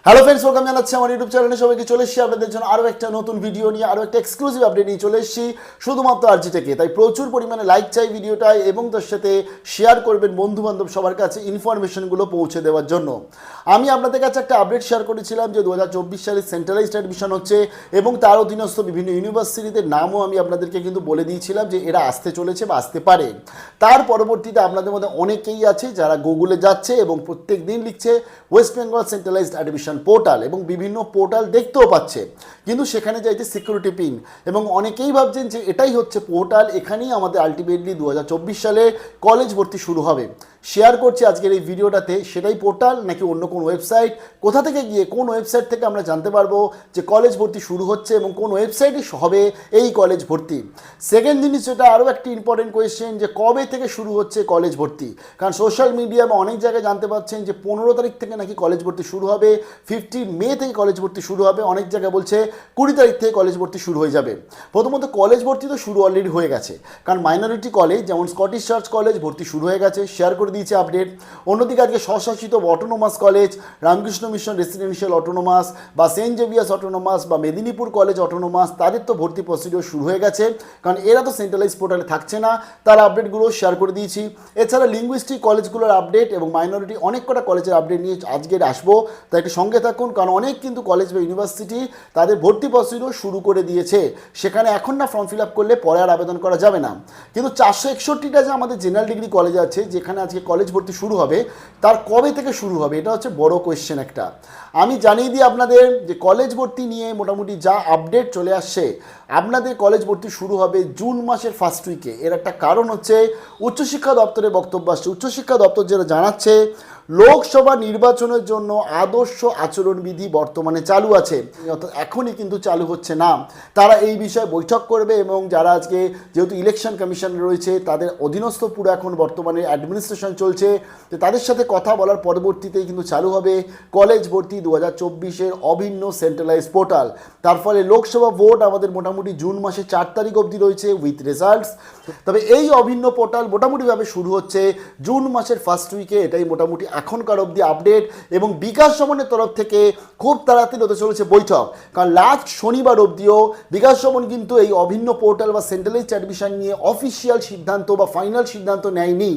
Hello friends, welcome জানাচ্ছি আমার YouTube চ্যানেলে সবাইকে। চলে এসেছি আপনাদের জন্য আরও একটা নতুন ভিডিও নিয়ে, আরও একটা এক্সক্লুসিভ আপডেট নিয়ে চলে এসেছি শুধুমাত্র আরজি থেকে। তাই প্রচুর পরিমাণে লাইক চাই ভিডিওটায় এবং তার সাথে শেয়ার করবেন বন্ধু বান্ধব সবার কাছে ইনফরমেশনগুলো পৌঁছে দেওয়ার জন্য। আমি আপনাদের কাছে একটা আপডেট শেয়ার করেছিলাম যে 2024 সালে সেন্ট্রালাইজড অ্যাডমিশন হচ্ছে এবং তার অধীনস্থ বিভিন্ন ইউনিভার্সিটিতে নামও আমি আপনাদেরকে কিন্তু বলে দিয়েছিলাম যে এরা আসতে চলেছে বা আসতে পারে। তার পরবর্তীতে আপনাদের মধ্যে অনেকেই আছে যারা গুগলে যাচ্ছে এবং প্রত্যেক দিন লিখছে West Bengal centralised admission portal এবং বিভিন্ন পোর্টাল দেখতেও পাচ্ছে, কিন্তু সেখানে যাইতে সিকিউরিটি পিন এবং অনেকেই ভাবছেন যে এটাই হচ্ছে পোর্টাল, এখানেই আমাদের আলটিমেটলি 2024 সালে কলেজ ভর্তি শুরু হবে। শেয়ার করছি আজকের এই ভিডিওটাতে সেটাই পোর্টাল নাকি অন্য কোন ওয়েবসাইট, কোথা থেকে গিয়ে কোন ওয়েবসাইট থেকে আমরা জানতে পারবো যে কলেজ ভর্তি শুরু হচ্ছে এবং কোন ওয়েবসাইটে হবে এই কলেজ ভর্তি। সেকেন্ড জিনিস যেটা আরও একটি ইম্পর্টেন্ট কোয়েশ্চেন যে কবে থেকে শুরু হচ্ছে কলেজ ভর্তি, কারণ সোশ্যাল মিডিয়া বা অনেক জায়গায় জানতে পারছেন যে 15 তারিখ থেকে নাকি কলেজ ভর্তি শুরু হবে, 15 মে থেকে কলেজ ভর্তি শুরু হবে, অনেক জায়গায় বলছে 20 তারিখ থেকে কলেজ ভর্তি শুরু হয়ে যাবে। প্রথমত কলেজ ভর্তি তো শুরু অলরেডি হয়ে গেছে, কারণ মাইনরিটি কলেজ যেমন স্কটিশ চার্চ কলেজ ভর্তি শুরু হয়ে গেছে, শেয়ার করে দিয়েছে আপডেট। অন্যদিকে আজকে স্বশাসিত autonomous college, Ramakrishna mission residential autonomous বা সেন্ট জেভিয়ার্স অটোনোমাস বা মেদিনীপুর কলেজ অটোনোমাস, তাদের তো ভর্তি প্রসিডিওর শুরু হয়ে গেছে, কারণ এরা তো সেন্ট্রালাইজ পোর্টালে থাকছে না। তার আপডেটগুলো শেয়ার করে দিয়েছি। এছাড়া লিঙ্গুইস্টিক কলেজগুলোর আপডেট এবং মাইনরিটি অনেক কটা কলেজের আপডেট নিয়ে আজকে আসবো, তাই একটু সঙ্গে থাকুন, কারণ অনেক কিন্তু কলেজ বা ইউনিভার্সিটি তাদের ভর্তি প্রসিডিওর শুরু করে দিয়েছে। সেখানে এখন না ফর্ম ফিল আপ করলে পরে আর আবেদন করা যাবে না, কিন্তু 461টা যে আমাদের জেনারেল ডিগ্রি কলেজ আছে যেখানে আজকে কলেজ ভর্তি শুরু হবে, তার কবে থেকে শুরু হবে এটা হচ্ছে বড় কোয়েশ্চেন একটা। আমি জানিয়ে দিই আপনাদের যে কলেজ ভর্তি নিয়ে মোটামুটি যা আপডেট চলে আসছে, আপনাদের কলেজ ভর্তি শুরু হবে জুন মাসের ফার্স্ট উইকে। এর একটা কারণ হচ্ছে উচ্চশিক্ষা দপ্তরের বক্তব্য আসছে। উচ্চশিক্ষা দপ্তর যেটা জানাচ্ছে, লোকসভা নির্বাচনের জন্য আদর্শ আচরণবিধি বর্তমানে চালু আছে, অর্থাৎ এখনই কিন্তু চালু হচ্ছে না। তারা এই বিষয়ে বৈঠক করবে এবং যারা আজকে যেহেতু ইলেকশন কমিশন রয়েছে তাদের অধীনস্থ পুরো এখন বর্তমানে অ্যাডমিনিস্ট্রেশন চলছে, তো তাদের সাথে কথা বলার পরবর্তীতেই কিন্তু চালু হবে কলেজ ভর্তি 2024-এর অভিন্ন সেন্ট্রালাইজ পোর্টাল। তার ফলে লোকসভা ভোট আমাদের মোটামুটি জুন মাসে 4 তারিখ অবধি রয়েছে উইথ রেজাল্টস। তবে এই অভিন্ন পোর্টাল মোটামুটিভাবে শুরু হচ্ছে জুন মাসের ফার্স্ট উইকে, এটাই মোটামুটি এখনকার অবধি আপডেট। এবং বিকাশ ভবনের তরফ থেকে খুব তাড়াতাড়ি হতে চলেছে বৈঠক, কারণ লাস্ট শনিবার অবধিও বিকাশ ভবন কিন্তু এই অভিন্ন পোর্টাল বা সেন্ট্রালাইজড অ্যাডমিশন নিয়ে অফিসিয়াল সিদ্ধান্ত বা ফাইনাল সিদ্ধান্ত নেয়নি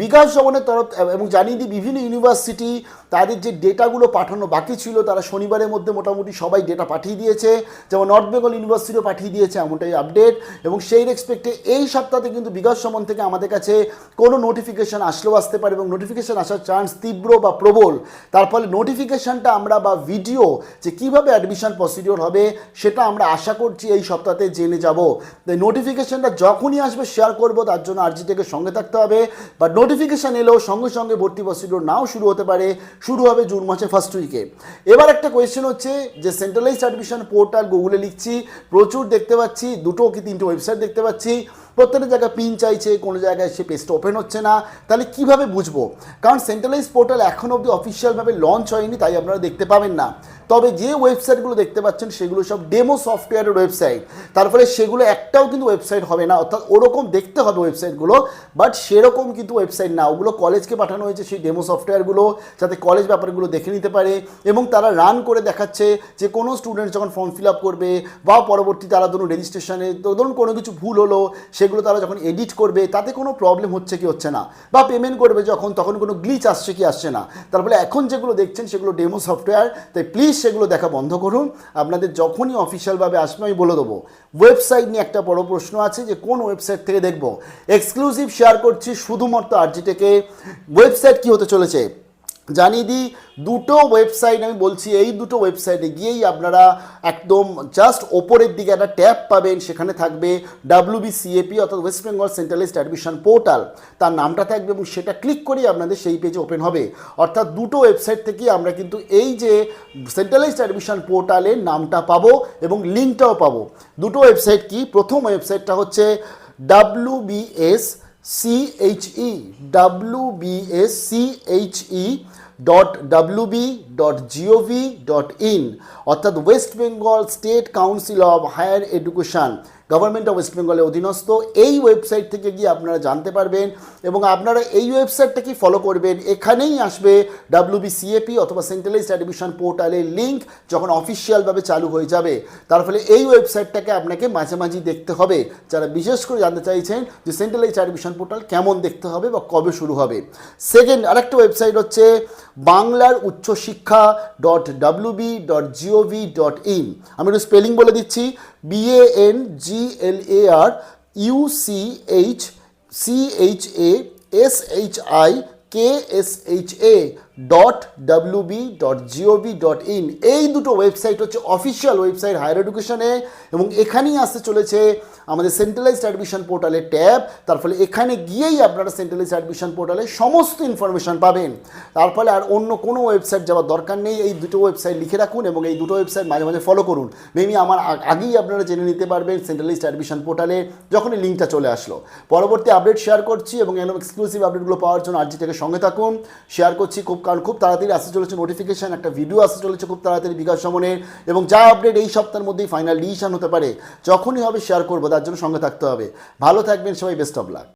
বিকাশ ভবনের তরফ। এবং জানিয়ে দিই বিভিন্ন ইউনিভার্সিটি তাদের যে ডেটাগুলো পাঠানো বাকি ছিল তারা শনিবারের মধ্যে মোটামুটি সবাই ডেটা পাঠিয়ে দিয়েছে, যেমন নর্থ বেঙ্গল ইউনিভার্সিটিও পাঠিয়ে দিয়েছে, এমনটাই আপডেট। এবং সেই রেসপেক্টে এই সপ্তাহে কিন্তু বিকাশ ভবন থেকে আমাদের কাছে কোনো নোটিফিকেশান আসলেও আসতে পারে এবং নোটিফিকেশান আসার চান্স তীব্র বা প্রবল। তার ফলে নোটিফিকেশানটা আমরা বা ভিডিও যে কীভাবে অ্যাডমিশন প্রসিডিওর হবে সেটা আমরা আশা করছি এই সপ্তাহে জেনে যাব। তাই নোটিফিকেশানটা যখনই আসবে শেয়ার করব, তার জন্য আরজি থেকে সঙ্গে থাকতে হবে। বা নোটিফিকেশান এলেও সঙ্গে সঙ্গে ভর্তি প্রসিডিওর নাও শুরু হতে পারে, শুরু হবে জুন মাসের ফার্স্ট উইকে। এবার একটা কোয়েশ্চেন হচ্ছে যে সেন্ট্রালাইজড অ্যাডমিশন পোর্টাল গুগলে লিখছি, প্রচুর দেখতে পাচ্ছি, 2 কি 3টে ওয়েবসাইট দেখতে পাচ্ছি, প্রত্যেকটা জায়গায় পিন চাইছে, কোনো জায়গায় সে পেজটা ওপেন হচ্ছে না। তাহলে কীভাবে বুঝবো? কারণ সেন্ট্রালাইজ পোর্টাল এখন অবধি অফিসিয়ালভাবে লঞ্চ হয়নি, তাই আপনারা দেখতে পাবেন না। তবে যে ওয়েবসাইটগুলো দেখতে পাচ্ছেন সেগুলো সব ডেমো সফটওয়্যারের ওয়েবসাইট, তার ফলে সেগুলো একটাও কিন্তু ওয়েবসাইট হবে না, অর্থাৎ ওরকম দেখতে হবে ওয়েবসাইটগুলো, বাট সেরকম কিন্তু ওয়েবসাইট না। ওগুলো কলেজকে পাঠানো হয়েছে সেই ডেমো সফটওয়্যারগুলো, যাতে কলেজ ব্যাপারগুলো দেখে নিতে পারে এবং তারা রান করে দেখাচ্ছে যে কোনো স্টুডেন্ট যখন ফর্ম ফিল আপ করবে বা পরবর্তী তারা ধরুন রেজিস্ট্রেশনে ধরুন কোনো কিছু ভুল হলো, সেগুলো তারা যখন এডিট করবে তাতে কোনো প্রবলেম হচ্ছে কি হচ্ছে না, বা পেমেন্ট করবে যখন তখন কোনো গ্লিচ আসছে কি আসছে না। তারপরে এখন যেগুলো দেখছেন সেগুলো ডেমো সফটওয়্যার, তাই প্লিজ সেগুলো দেখা বন্ধ করুন। আপনাদের যখনই অফিসিয়ালভাবে আসবে আমি বলে দেবো। ওয়েবসাইট নিয়ে একটা বড় প্রশ্ন আছে যে কোন ওয়েবসাইট থেকে দেখব, এক্সক্লুসিভ শেয়ার করছি শুধুমাত্র আরজি থেকে। ওয়েবসাইট কি হতে চলেছে জানিয়ে দিই, 2টো ওয়েবসাইট আমি বলছি, এই 2টো ওয়েবসাইটে গিয়েই আপনারা একদম জাস্ট ওপরের দিকে একটা ট্যাব পাবেন, সেখানে থাকবে WBCAP অর্থাৎ West Bengal centralised admission portal, তার নামটা থাকবে এবং সেটা ক্লিক করেই আপনাদের সেই পেজে ওপেন হবে। অর্থাৎ 2টো ওয়েবসাইট থেকেই আমরা কিন্তু এই যে সেন্ট্রালাইজড অ্যাডমিশন পোর্টালের নামটা পাবো এবং লিঙ্কটাও পাবো। 2টো ওয়েবসাইট কি? প্রথম ওয়েবসাইটটা হচ্ছে wbsche.wb.gov.in অর্থাৎ West Bengal state council of higher education, government of West বেঙ্গলের অধীনস্থ। এই ওয়েবসাইট থেকে গিয়ে আপনারা জানতে পারবেন এবং আপনারা এই ওয়েবসাইটটাকে ফলো করবেন। এখানেই আসবে WBCAP অথবা সেন্ট্রালাইজড অ্যাডমিশন পোর্টালের লিঙ্ক যখন অফিসিয়ালভাবে চালু হয়ে যাবে। তার ফলে এই ওয়েবসাইটটাকে আপনাকে মাঝে মাঝে দেখতে হবে যারা বিশেষ করে জানতে চাইছেন যে সেন্ট্রালাইজড অ্যাডমিশন পোর্টাল কেমন দেখতে হবে বা কবে শুরু হবে। সেকেন্ড আরেকটা ওয়েবসাইট হচ্ছে বাংলার উচ্চশিক্ষা .wb.gov.in। আমি একটু স্পেলিং বলে দিচ্ছি, BANGLARUCHSHIKSHA.WB.gov.in। এই দুটো ওয়েবসাইট হচ্ছে অফিসিয়াল ওয়েবসাইট হায়ার এডুকেশনে এবং এখানেই আসতে চলেছে আমাদের সেন্ট্রালাইজড অ্যাডমিশন পোর্টালের ট্যাব। তার ফলে এখানে গিয়েই আপনারা সেন্ট্রালাইজড অ্যাডমিশন পোর্টালে সমস্ত ইনফরমেশন পাবেন। তার ফলে আর অন্য কোনো ওয়েবসাইট যাওয়ার দরকার নেই। এই দুটো ওয়েবসাইট লিখে রাখুন এবং এই দুটো ওয়েবসাইট মাঝে মাঝে ফলো করুন। মেবি আমার আগেই আপনারা জেনে নিতে পারবেন সেন্ট্রালাইজড অ্যাডমিশন পোর্টালে যখনই লিঙ্কটা চলে আসলো। পরবর্তী আপডেট শেয়ার করছি এবং এরকম এক্সক্লুসিভ আপডেটগুলো পাওয়ার জন্য আরজি থেকে সঙ্গে থাকুন। শেয়ার করছি কারণ খুব তাড়াতাড়ি আসতে চলেছে নোটিফিকেশান, একটা ভিডিও আসতে চলেছে খুব তাড়াতাড়ি বিকাশ সমনের এবং যা আপডেট এই সপ্তাহের মধ্যেই ফাইনাল ডিসিশন হতে পারে। যখনই হবে শেয়ার করবো, তার জন্য সঙ্গে থাকতে হবে। ভালো থাকবেন সবাই, বেস্ট অফ লাক।